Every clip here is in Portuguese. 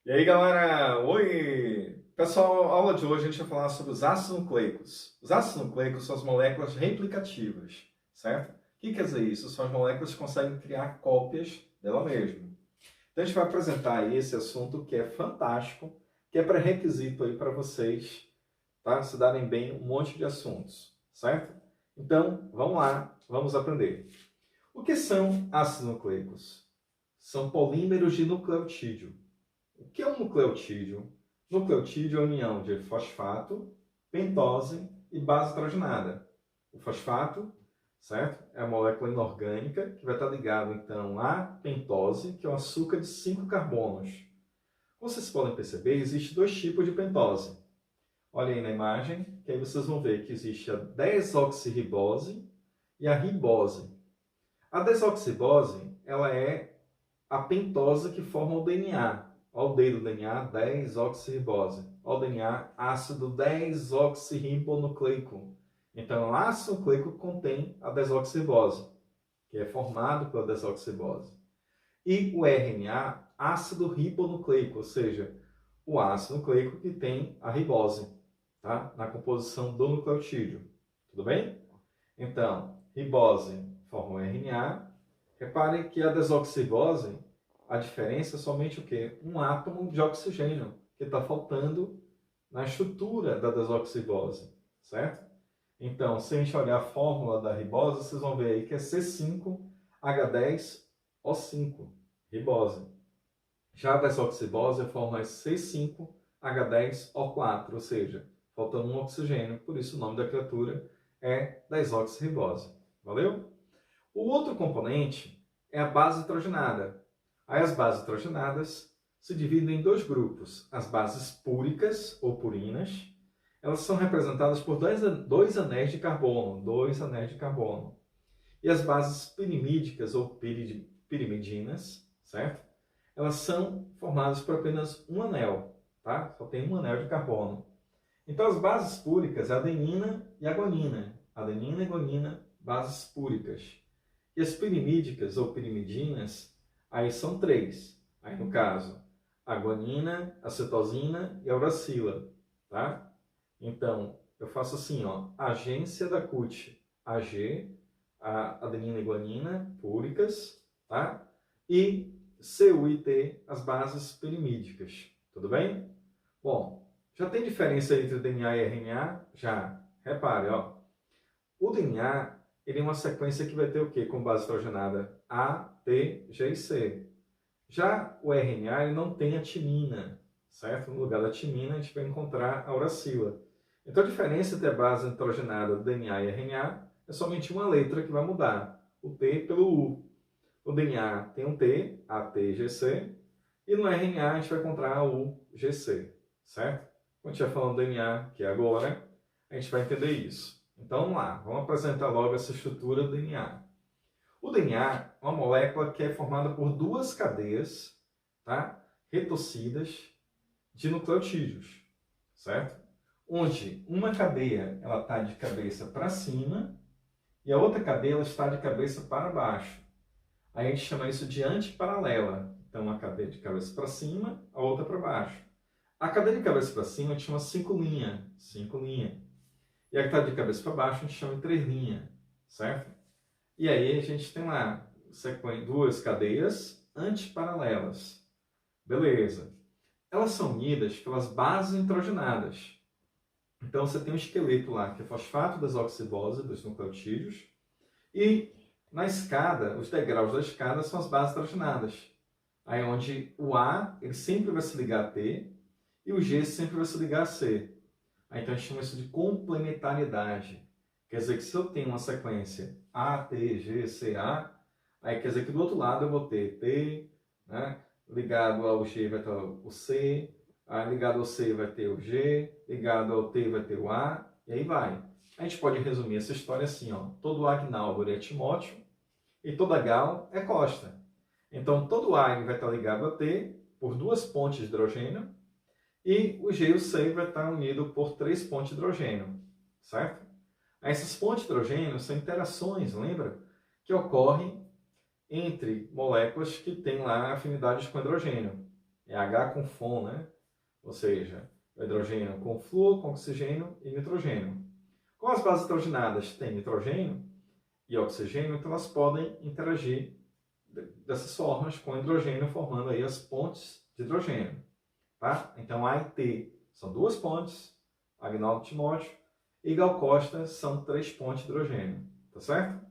E aí, galera? Oi! Pessoal, a aula de hoje a gente vai falar sobre os ácidos nucleicos. Os ácidos nucleicos são as moléculas replicativas, certo? O que quer dizer isso? São as moléculas que conseguem criar cópias dela mesma. Então a gente vai apresentar aí esse assunto que é fantástico, que é pré-requisito aí para vocês, tá? Se darem bem um monte de assuntos, certo? Então, vamos lá, vamos aprender. O que são ácidos nucleicos? São polímeros de nucleotídeo. O que é um nucleotídeo? Nucleotídeo é a união de fosfato, pentose e base hidrogenada. O fosfato, certo? É a molécula inorgânica que vai estar ligado então à pentose, que é o açúcar de 5 carbonos. Como vocês podem perceber, existem dois tipos de pentose. Olha aí na imagem, que aí vocês vão ver que existe a desoxirribose e a ribose. A desoxirribose, ela é a pentose que forma o DNA. Olha o D do DNA, 10-oxirribose. Olha o DNA, ácido 10-oxirribonucleico. Então, o ácido nucleico contém a desoxirribose, que é formado pela desoxirribose. E o RNA, ácido ribonucleico, ou seja, o ácido nucleico que tem a ribose, tá? Na composição do nucleotídeo. Tudo bem? Então, ribose forma o RNA. Reparem que a desoxirribose, a diferença é somente o quê? Um átomo de oxigênio, que está faltando na estrutura da desoxirribose, certo? Então, se a gente olhar a fórmula da ribose, vocês vão ver aí que é C5H10O5, ribose. Já a desoxirribose, a fórmula é C5H10O4, ou seja, faltando um oxigênio, por isso o nome da criatura é desoxirribose. Valeu? O outro componente é a base hidrogenada. Aí as bases hidrogenadas se dividem em dois grupos. As bases púricas ou purinas, elas são representadas por dois anéis de carbono, E as bases pirimídicas ou pirimidinas, certo? Elas são formadas por apenas um anel, tá? Só tem um anel de carbono. Então as bases púricas é a adenina e a guanina. Adenina e guanina, bases púricas. E as pirimídicas ou pirimidinas, aí são três. Aí no caso, a guanina, a cetosina e a uracila, tá? Então, eu faço assim, ó, agência da CUT, AG, a adenina e guanina, púricas, tá? E CUIT, as bases pirimídicas, tudo bem? Bom, já tem diferença entre DNA e RNA? Já. Repare, ó, o DNA ele é uma sequência que vai ter o quê como base hidrogenada? A, T, G e C. Já o RNA ele não tem a timina, certo? No lugar da timina a gente vai encontrar a uracila. Então a diferença entre a base hidrogenada do DNA e RNA é somente uma letra que vai mudar, o T pelo U. O DNA tem um T, ATGC, e no RNA a gente vai encontrar o GC, certo? Quando a gente vai falando do DNA, que é agora, a gente vai entender isso. Então vamos lá, vamos apresentar logo essa estrutura do DNA. O DNA é uma molécula que é formada por duas cadeias, tá? Retorcidas de nucleotídeos, certo? Onde uma cadeia ela está de cabeça para cima e a outra cadeia ela está de cabeça para baixo. Aí a gente chama isso de antiparalela. Então, uma cadeia de cabeça para cima, a outra para baixo. A cadeia de cabeça para cima a gente chama 5 linha. E a que está de cabeça para baixo a gente chama de 3 linha, certo? E aí a gente tem lá duas cadeias antiparalelas. Beleza. Elas são unidas pelas bases nitrogenadas. Então você tem um esqueleto lá, que é fosfato desoxirribose dos nucleotídeos. E na escada, os degraus da escada são as bases hidrogenadas. Aí onde o A ele sempre vai se ligar a T e o G sempre vai se ligar a C. Aí, então a gente chama isso de complementariedade. Quer dizer que se eu tenho uma sequência A, T, G, C, A, aí quer dizer que do outro lado eu vou ter T, né? Ligado ao G vai ter o C, aí ligado ao C vai ter o G, ligado ao T vai ter o A, e aí vai. A gente pode resumir essa história assim, ó. Todo Agnaldo é Timóteo e toda Gal é Costa. Então todo A ele vai estar ligado a T por duas pontes de hidrogênio e o G e o C vai estar unido por três pontes de hidrogênio, certo? Essas pontes de hidrogênio são interações, lembra? Que ocorrem entre moléculas que têm lá afinidades com hidrogênio. é H com FON, né? Ou seja, o hidrogênio com flúor, com oxigênio e nitrogênio. Como as bases nitrogenadas têm nitrogênio e oxigênio, então elas podem interagir dessas formas com hidrogênio, formando aí as pontes de hidrogênio. Tá? Então, A e T são duas pontes, Agnaldo Timóteo, e Gal Costa são 3 pontes de hidrogênio. Tá certo?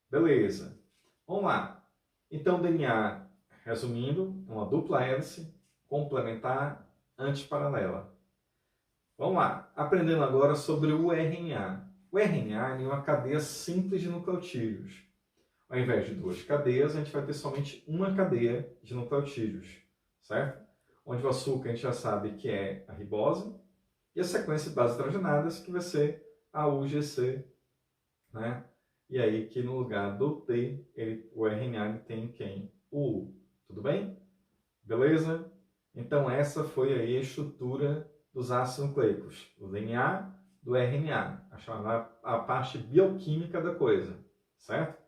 Beleza. Vamos lá. Então, DNA, resumindo, é uma dupla hélice complementar antiparalela. Vamos lá. Aprendendo agora sobre o RNA. O RNA é uma cadeia simples de nucleotídeos. Ao invés de 2 cadeias, a gente vai ter somente uma cadeia de nucleotídeos, certo? Onde o açúcar a gente já sabe que é a ribose, e a sequência de bases hidrogenadas, que vai ser a UGC, né? E aí que no lugar do T, o RNA tem quem? O U. Tudo bem? Beleza? Então essa foi aí a estrutura dos ácidos nucleicos, do DNA, do RNA, a parte bioquímica da coisa, certo?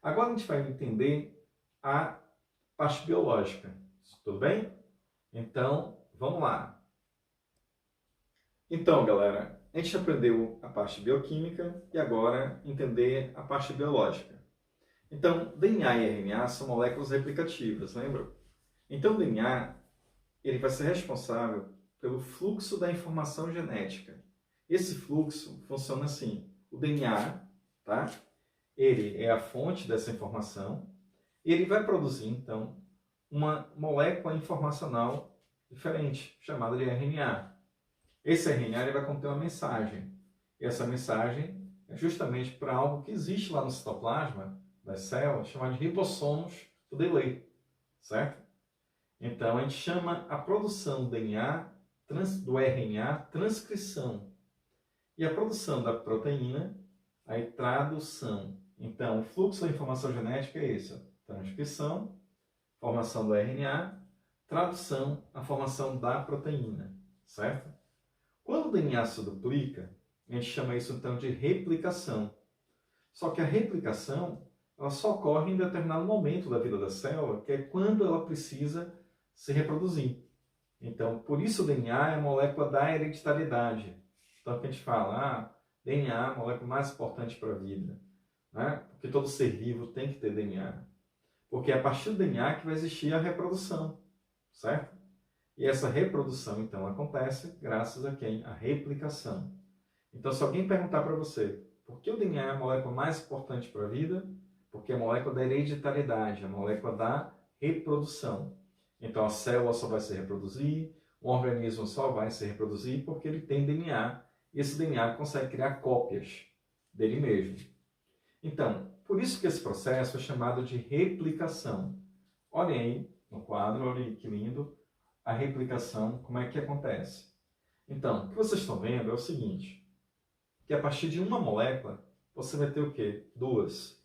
Agora a gente vai entender a parte biológica, tudo bem? Então, vamos lá. Então, galera, a gente aprendeu a parte bioquímica e agora entender a parte biológica. Então, DNA e RNA são moléculas replicativas, lembra? Então, o DNA ele vai ser responsável pelo fluxo da informação genética. Esse fluxo funciona assim. O DNA, tá? Ele é a fonte dessa informação e ele vai produzir, então, uma molécula informacional diferente, chamada de RNA. Esse RNA ele vai conter uma mensagem. E essa mensagem é justamente para algo que existe lá no citoplasma das células, chamado de ribossomos poder ler, certo? Então, a gente chama a produção do DNA, do RNA, transcrição. E a produção da proteína, a tradução. Então, o fluxo da informação genética é esse: transcrição, formação do RNA, tradução, a formação da proteína, certo? Quando o DNA se duplica, a gente chama isso então de replicação. Só que a replicação, ela só ocorre em determinado momento da vida da célula, que é quando ela precisa se reproduzir. Então, por isso o DNA é a molécula da hereditariedade. Então, que a gente fala, DNA é a molécula mais importante para a vida, né? Porque todo ser vivo tem que ter DNA. Porque é a partir do DNA que vai existir a reprodução, certo? E essa reprodução, então, acontece graças a quem? A replicação. Então, se alguém perguntar para você, por que o DNA é a molécula mais importante para a vida? Porque é a molécula da hereditariedade, a molécula da reprodução. Então, a célula só vai se reproduzir, o organismo só vai se reproduzir porque ele tem DNA, e esse DNA consegue criar cópias dele mesmo. Então, por isso que esse processo é chamado de replicação. Olhem aí no quadro, olhem que lindo, a replicação, como é que acontece. Então, o que vocês estão vendo é o seguinte, que a partir de uma molécula, você vai ter o quê? 2.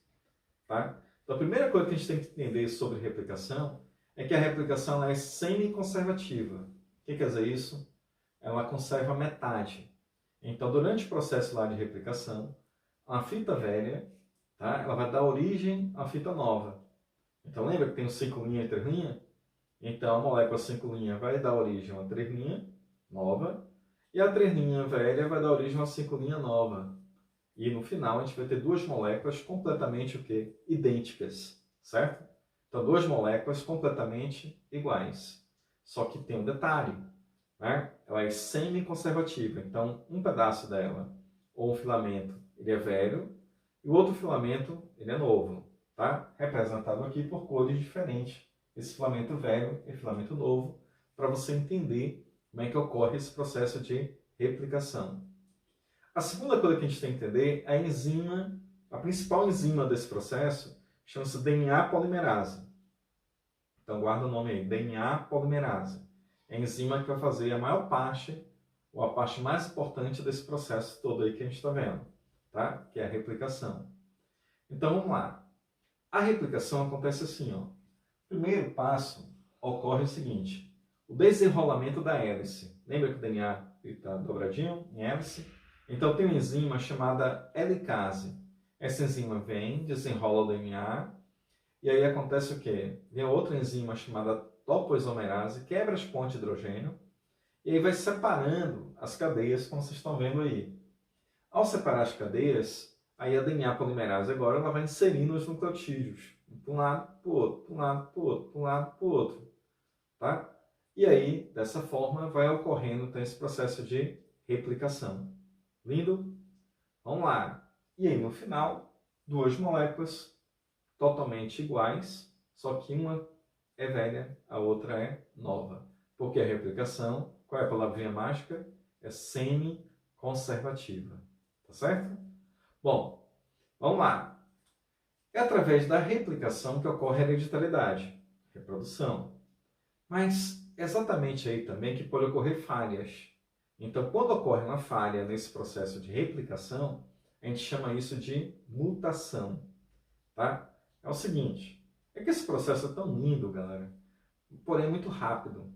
Tá? Então, a primeira coisa que a gente tem que entender sobre replicação é que a replicação ela é semi-conservativa. O que quer dizer isso? Ela conserva metade. Então, durante o processo lá de replicação, a fita velha, tá? Ela vai dar origem à fita nova. Então, lembra que tem o 5' e 3'? Então, a molécula 5' vai dar origem a uma 3' nova, e a 3' velha vai dar origem a uma 5' nova. E no final, a gente vai ter 2 moléculas completamente o quê? Idênticas, certo? Então, 2 moléculas completamente iguais. Só que tem um detalhe, né? Ela é semi-conservativa. Então, um pedaço dela, ou um filamento, ele é velho, e o outro filamento, ele é novo, tá? Representado aqui por cores diferentes. Esse filamento velho e filamento novo, para você entender como é que ocorre esse processo de replicação. A segunda coisa que a gente tem que entender é a enzima, a principal enzima desse processo, chama-se DNA polimerase. Então, guarda o nome aí, DNA polimerase. É a enzima que vai fazer a maior parte, ou a parte mais importante desse processo todo aí que a gente está vendo, tá? Que é a replicação. Então, vamos lá. A replicação acontece assim, ó. O primeiro passo ocorre o seguinte, o desenrolamento da hélice. Lembra que o DNA está dobradinho em hélice? Então, tem uma enzima chamada helicase. Essa enzima vem, desenrola o DNA, e aí acontece o quê? Vem outra enzima chamada topoisomerase, quebra as pontes de hidrogênio, e aí vai separando as cadeias, como vocês estão vendo aí. Ao separar as cadeias, aí a DNA polimerase agora ela vai inserindo os nucleotídeos, de um lado para o outro, de um lado para o outro, de um lado para o outro, tá? E aí, dessa forma, vai ocorrendo então, esse processo de replicação. Lindo? Vamos lá. E aí, no final, duas moléculas totalmente iguais, só que uma é velha, a outra é nova. Porque a replicação, qual é a palavrinha mágica? É semi-conservativa. Tá certo? Bom, vamos lá. É através da replicação que ocorre a hereditariedade, reprodução. Mas exatamente aí também que pode ocorrer falhas. Então, quando ocorre uma falha nesse processo de replicação, a gente chama isso de mutação. Tá? É o seguinte, é que esse processo é tão lindo, galera, porém muito rápido.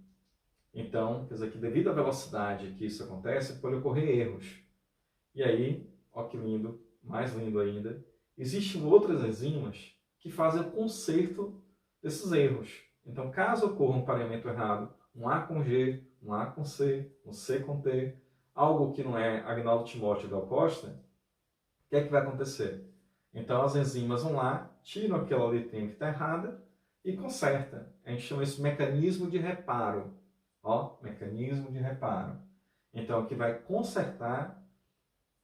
Então, quer dizer que devido à velocidade que isso acontece, pode ocorrer erros. E aí, ó que lindo, mais lindo ainda, existem outras enzimas que fazem o conserto desses erros. Então, caso ocorra um pareamento errado, um A com G, um A com C, um C com T, algo que não é Agnaldo Timóteo Gal Costa, o que é que vai acontecer? Então, as enzimas vão lá, tiram aquela letrinha que está errada e conserta. A gente chama isso de mecanismo de reparo. Ó, mecanismo de reparo. Então, que vai consertar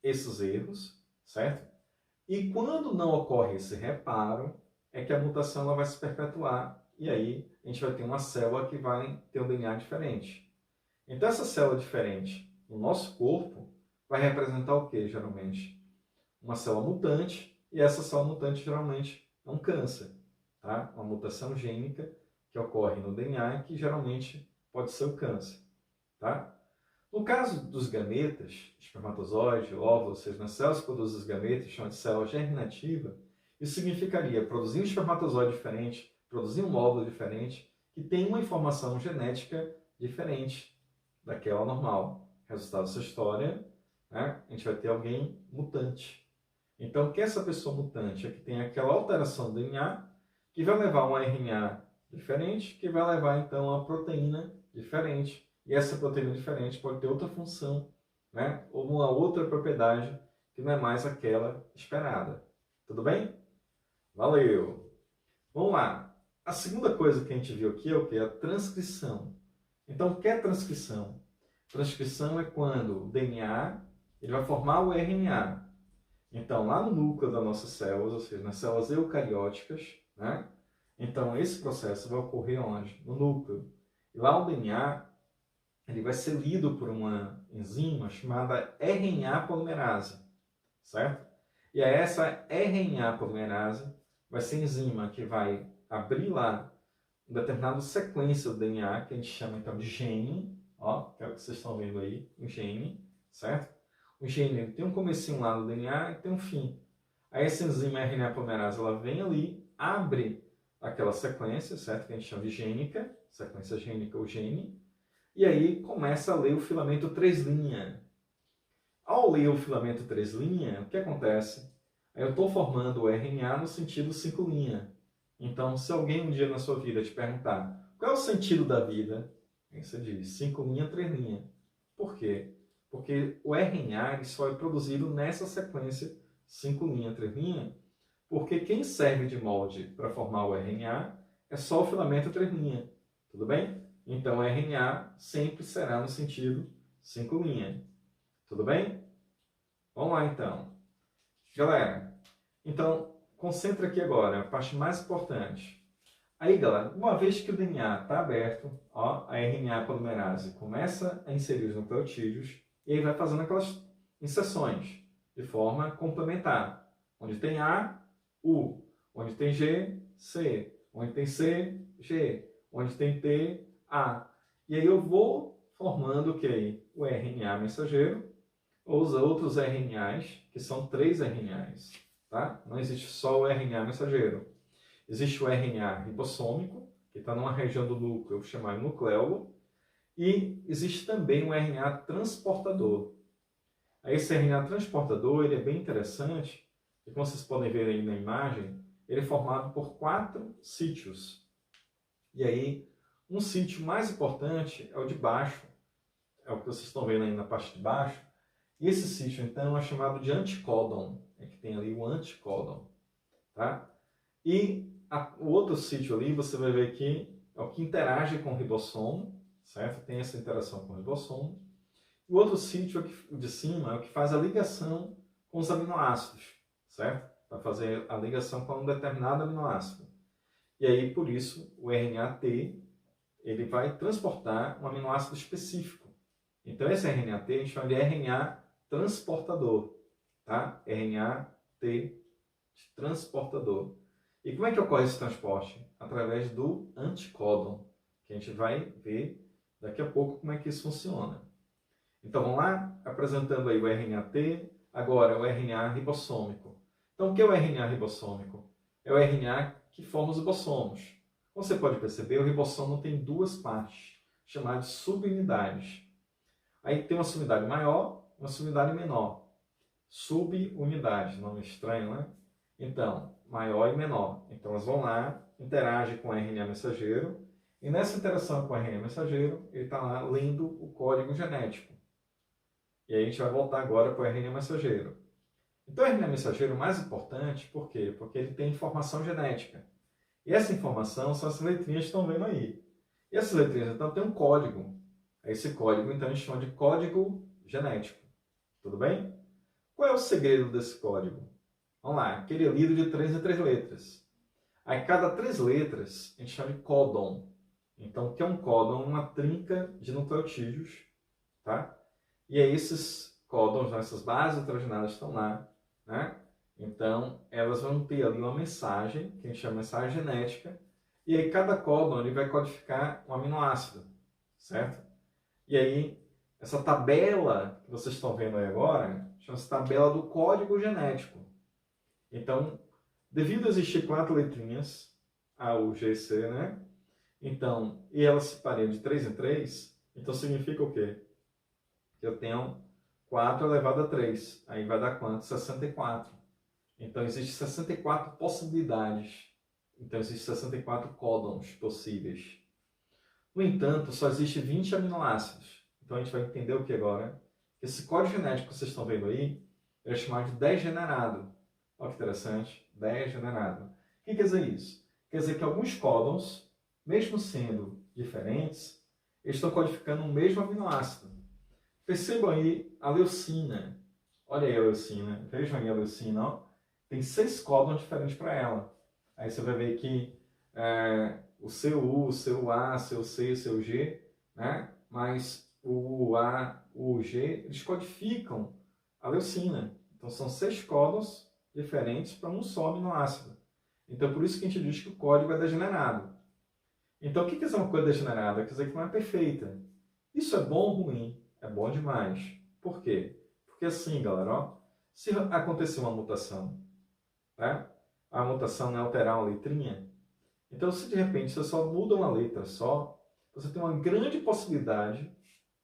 esses erros, certo? E quando não ocorre esse reparo, é que a mutação ela vai se perpetuar. E aí, a gente vai ter uma célula que vai ter um DNA diferente. Então, essa célula diferente no nosso corpo vai representar o que, geralmente? Uma célula mutante, e essa célula mutante geralmente é um câncer, tá? Uma mutação gênica que ocorre no DNA e que geralmente pode ser o câncer, tá? No caso dos gametas, espermatozoide, óvulo, ou seja, nas células que produzem os gametas, chama de célula germinativa, isso significaria produzir um espermatozoide diferente, produzir um óvulo diferente, que tem uma informação genética diferente daquela normal. Resultado dessa história, né? A gente vai ter alguém mutante. Então, o que é essa pessoa mutante? É que tem aquela alteração do DNA que vai levar um RNA diferente, que vai levar, então, a uma proteína diferente. E essa proteína diferente pode ter outra função, né? Ou uma outra propriedade que não é mais aquela esperada. Tudo bem? Valeu! Vamos lá. A segunda coisa que a gente viu aqui é o que? A transcrição. Então, o que é transcrição? Transcrição é quando o DNA ele vai formar o RNA. Então, lá no núcleo das nossas células, ou seja, nas células eucarióticas, né? Então, esse processo vai ocorrer onde? No núcleo. E lá o DNA ele vai ser lido por uma enzima chamada RNA polimerase, certo? E aí essa RNA polimerase vai ser a enzima que vai abrir lá uma determinada sequência do DNA, que a gente chama então de gene, ó, que é o que vocês estão vendo aí, um gene, certo? O gene tem um comecinho lá no DNA e tem um fim. Aí essa enzima RNA polimerase, ela vem ali, abre aquela sequência, certo? Que a gente chama de gênica, sequência gênica ou gene, e aí começa a ler o filamento 3'. Ao ler o filamento 3', o que acontece? Eu estou formando o RNA no sentido 5'. Então, se alguém um dia na sua vida te perguntar qual é o sentido da vida, aí você diz 5', 3'. Por quê? Porque o RNA ele só é produzido nessa sequência 5', 3', porque quem serve de molde para formar o RNA é só o filamento 3'. Tudo bem? Então, o RNA sempre será no sentido 5'. Tudo bem? Vamos lá, então. Galera, então, concentra aqui agora, a parte mais importante. Aí, galera, uma vez que o DNA está aberto, ó, a RNA polimerase começa a inserir os nucleotídeos e aí vai fazendo aquelas inserções de forma complementar. Onde tem A, U. Onde tem G, C. Onde tem C, G. Onde tem T, A. E aí eu vou formando o que? O RNA mensageiro, ou os outros RNAs, que são 3 RNAs. Tá? Não existe só o RNA mensageiro. Existe o RNA ribossômico, que está numa região do núcleo chamada nucleolo, e existe também o RNA transportador. Esse RNA transportador ele é bem interessante, e como vocês podem ver aí na imagem, ele é formado por 4 sítios. E aí, Um sítio mais importante é o de baixo, é o que vocês estão vendo aí na parte de baixo. E esse sítio, então, é chamado de anticódon, é que tem ali o anticódon, tá? E o outro sítio ali, você vai ver que é o que interage com o ribossomo, certo? Tem essa interação com o ribossomo. O outro sítio, o de cima, é o que faz a ligação com os aminoácidos, certo? Para fazer a ligação com um determinado aminoácido. E aí, por isso, o RNA-T, ele vai transportar um aminoácido específico. Então, esse RNA-T a gente chama de RNA transportador, tá? RNA-T transportador. E como é que ocorre esse transporte? Através do anticódon, que a gente vai ver daqui a pouco como é que isso funciona. Então, vamos lá? Apresentando aí o RNA-T, agora o RNA ribossômico. Então, o que é o RNA ribossômico? É o RNA que forma os ribossomos. Como você pode perceber, o ribossomo tem duas partes, chamadas de subunidades. Aí tem uma subunidade maior e uma subunidade menor. Subunidade, nome estranho, né? Então, maior e menor. Então, elas vão lá, interagem com o RNA mensageiro, e nessa interação com o RNA mensageiro, ele está lá lendo o código genético. E aí a gente vai voltar agora para o RNA mensageiro. Então, o RNA mensageiro é o mais importante, por quê? Porque ele tem informação genética. E essa informação são as letrinhas que estão vendo aí. E essas letrinhas, então, tem um código. Esse código, então, a gente chama de código genético. Tudo bem? Qual é o segredo desse código? Vamos lá, aquele é lido de 3 em 3 letras. Aí, cada 3 letras, a gente chama de códon. Então, o que é um códon? Uma trinca de nucleotídeos, tá? E aí, esses códons, essas bases nitrogenadas estão lá, né? Então, elas vão ter ali uma mensagem, que a gente chama de mensagem genética, e aí cada códon ele vai codificar um aminoácido, certo? E aí, essa tabela que vocês estão vendo aí agora, chama-se tabela do código genético. Então, devido a existir 4 letrinhas, A, U, G, C, né? Então, e elas se pareiam de 3 em 3, então significa o quê? Que eu tenho 4 elevado a 3. Aí vai dar quanto? 64. Então, existem 64 possibilidades. Então, existem 64 códons possíveis. No entanto, só existe 20 aminoácidos. Então, a gente vai entender o que agora? Esse código genético que vocês estão vendo aí, é chamado de degenerado. Olha que interessante. Degenerado. O que quer dizer isso? Quer dizer que alguns códons, mesmo sendo diferentes, eles estão codificando o mesmo aminoácido. Percebam aí a leucina. Olha aí a leucina. Vejam aí a leucina. Ó. Tem 6 códons diferentes para ela. Aí você vai ver que o CU, o CUA, o CUC, o CUG, né? Mas o UA, o UG, eles codificam a leucina. Então são 6 códons diferentes para um só aminoácido. Então por isso que a gente diz que o código é degenerado. Então o que quer dizer uma coisa degenerada? Quer dizer que não é perfeita. Isso é bom ou ruim? É bom demais. Por quê? Porque assim, galera, ó, se acontecer uma mutação, né? A mutação não é alterar uma letrinha. Então, se de repente você só muda uma letra só, você tem uma grande possibilidade,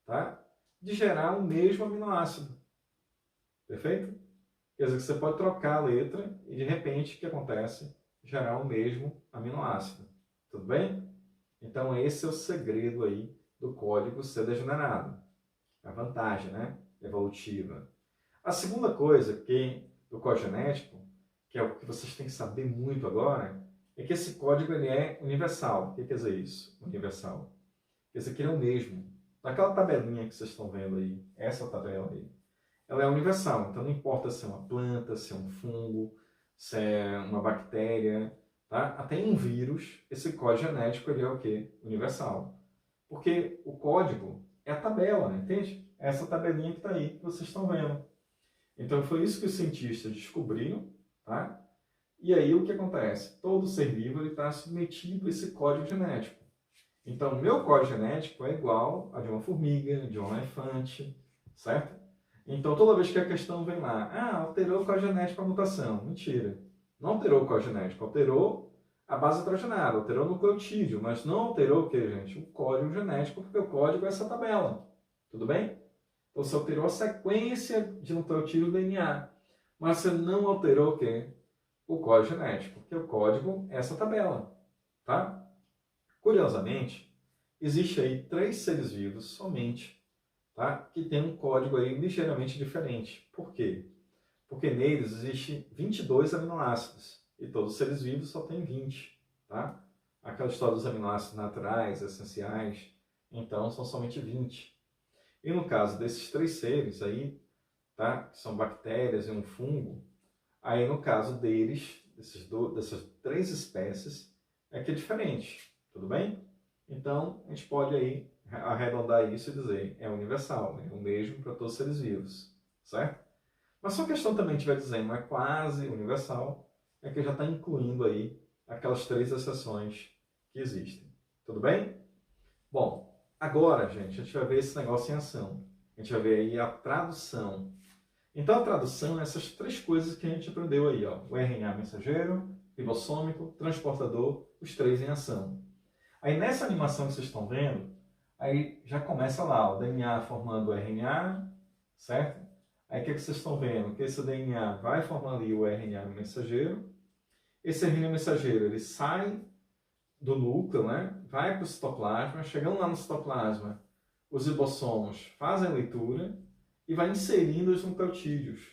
tá, de gerar o mesmo aminoácido. Perfeito? Quer dizer que você pode trocar a letra e de repente o que acontece? Gerar o mesmo aminoácido. Tudo bem? Então, esse é o segredo aí do código ser degenerado. A vantagem, né? Evolutiva. A segunda coisa do código genético, que é o que vocês têm que saber muito agora, é que esse código ele é universal. O que quer dizer isso? Universal. Quer dizer que ele é o mesmo. Naquela tabelinha que vocês estão vendo aí, essa tabela aí, ela é universal. Então não importa se é uma planta, se é um fungo, se é uma bactéria, tá? Até em um vírus, esse código genético ele é o quê? Universal. Porque o código é a tabela, entende? É essa tabelinha que está aí, que vocês estão vendo. Então foi isso que os cientistas descobriram, tá? E aí o que acontece? Todo ser vivo está submetido a esse código genético. Então o meu código genético é igual a de uma formiga, de um elefante, certo? Então toda vez que a questão vem lá, alterou o código genético a mutação. Mentira. Não alterou o código genético, alterou a base nitrogenada, alterou o nucleotídeo, mas não alterou o que, gente? O código genético, porque o código é essa tabela. Tudo bem? Então você alterou a sequência de nucleotídeo do DNA, mas você não alterou o quê? O código genético, porque o código é essa tabela, tá? Curiosamente, existe aí 3 seres vivos somente, tá? Que tem um código aí ligeiramente diferente. Por quê? Porque neles existe 22 aminoácidos e todos os seres vivos só têm 20, tá? Aquela história dos aminoácidos naturais, essenciais, então são somente 20. E no caso desses 3 seres aí, tá? Que são bactérias e um fungo, aí no caso deles, dessas 3 espécies, é que é diferente, tudo bem? Então, a gente pode aí arredondar isso e dizer, é universal, é o mesmo para todos os seres vivos, certo? Mas se a questão também estiver dizendo é quase universal, é que já está incluindo aí aquelas 3 exceções que existem, tudo bem? Bom, agora, gente, a gente vai ver esse negócio em ação. A gente vai ver aí a tradução. Então, a tradução é essas 3 coisas que a gente aprendeu aí, ó. O RNA mensageiro, ribossômico, transportador, os 3 em ação. Aí, nessa animação que vocês estão vendo, aí já começa lá, o DNA formando o RNA, certo? Aí, o que vocês estão vendo? Que esse DNA vai formar ali o RNA mensageiro. Esse RNA mensageiro, ele sai do núcleo, né? Vai para o citoplasma, chegando lá no citoplasma, os ribossomos fazem a leitura e vai inserindo os nucleotídeos.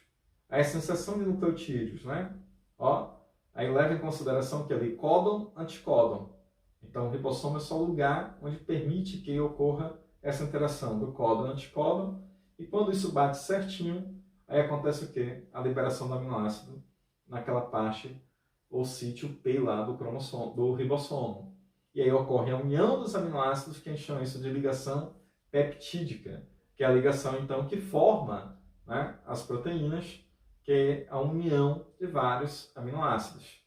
Aí a sensação de nucleotídeos, né? Ó, aí leva em consideração que ali códon, anticódon. Então o ribossomo é só o lugar onde permite que ocorra essa interação do códon e anticódon. E quando isso bate certinho, aí acontece o quê? A liberação do aminoácido naquela parte ou sítio P lá do cromossomo, do ribossomo. E aí ocorre a união dos aminoácidos, que a gente chama isso de ligação peptídica, que é a ligação, então, que forma, né, as proteínas, que é a união de vários aminoácidos.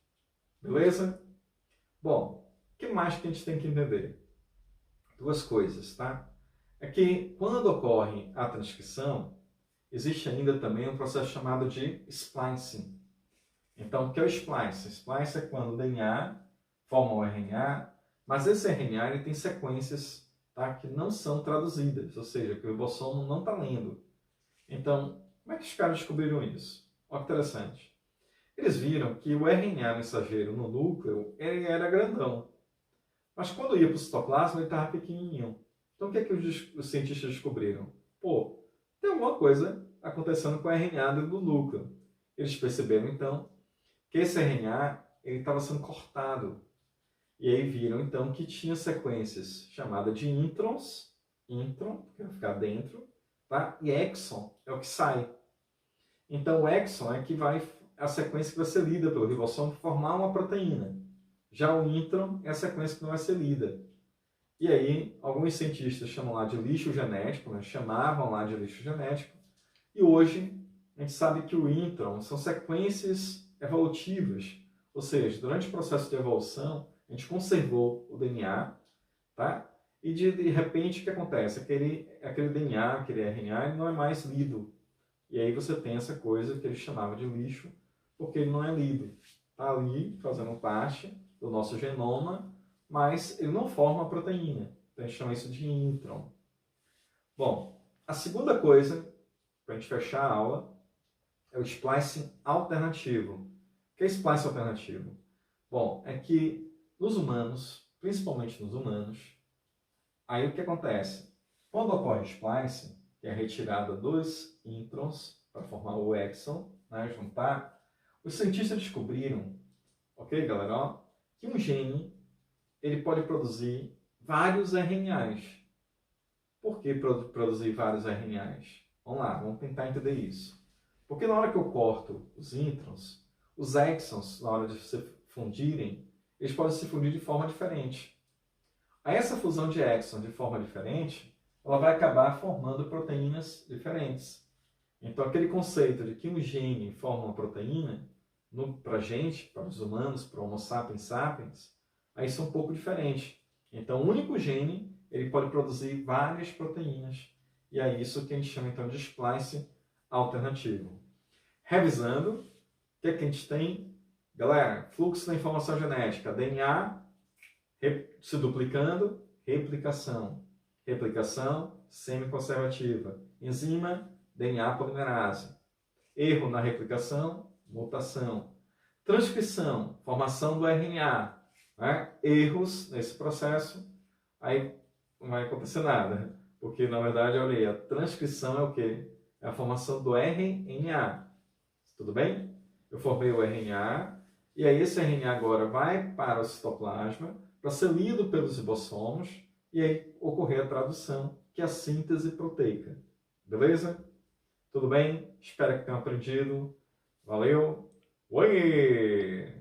Beleza? Bom, o que mais que a gente tem que entender? 2 coisas, tá? É que quando ocorre a transcrição, existe ainda também um processo chamado de splicing. Então, o que é o splice? Splice é quando o DNA forma o RNA, mas esse RNA ele tem sequências, tá, que não são traduzidas, ou seja, que o ribossomo não está lendo. Então, como é que os caras descobriram isso? Olha que interessante. Eles viram que o RNA mensageiro no núcleo ele era grandão, mas quando ia para o citoplasma ele estava pequenininho. Então, o que é que os cientistas descobriram? Pô, tem alguma coisa acontecendo com o RNA do núcleo. Eles perceberam, então, que esse RNA estava sendo cortado. E aí viram, então, que tinha sequências chamadas de introns, intron, que vai ficar dentro, tá? E exon é o que sai. Então, o exon é que vai a sequência que vai ser lida pelo ribossomo para formar uma proteína. Já o intron é a sequência que não vai ser lida. E aí, alguns cientistas chamam lá de lixo genético, né? Chamavam lá de lixo genético. E hoje, a gente sabe que o intron são sequências evolutivas, ou seja, durante o processo de evolução, a gente conservou o DNA, tá? E de repente o que acontece? Aquele DNA, aquele RNA, ele não é mais lido. E aí você tem essa coisa que ele chamava de lixo, porque ele não é lido. Está ali fazendo parte do nosso genoma, mas ele não forma a proteína. Então a gente chama isso de intron. Bom, a segunda coisa, para a gente fechar a aula, é o splicing alternativo. O que é splicing alternativo? Bom, é que nos humanos, principalmente nos humanos, aí o que acontece? Quando ocorre o splicing, que é a retirada dos introns para formar o exon, né, juntar, os cientistas descobriram, ok, galera, ó, que um gene ele pode produzir vários RNAs. Por que produzir vários RNAs? Vamos lá, vamos tentar entender isso. Porque na hora que eu corto os introns, os exons, na hora de se fundirem, eles podem se fundir de forma diferente. A essa fusão de exon de forma diferente, ela vai acabar formando proteínas diferentes. Então, aquele conceito de que um gene forma uma proteína, para a gente, para os humanos, para o Homo sapiens sapiens, aí isso é um pouco diferente. Então, o único gene, ele pode produzir várias proteínas. E é isso que a gente chama, então, de splice alternativo. Revisando, o que é que a gente tem? Galera, fluxo da informação genética, DNA se duplicando, replicação. Replicação semiconservativa. Enzima, DNA polimerase. Erro na replicação, mutação. Transcrição, formação do RNA. Né? Erros nesse processo, aí não vai acontecer nada. Porque, na verdade, olha aí, a transcrição é o quê? É a formação do RNA. Tudo bem? Eu formei o RNA, e aí esse RNA agora vai para o citoplasma, para ser lido pelos ribossomos, e aí ocorrer a tradução, que é a síntese proteica. Beleza? Tudo bem? Espero que tenham aprendido. Valeu! Oi!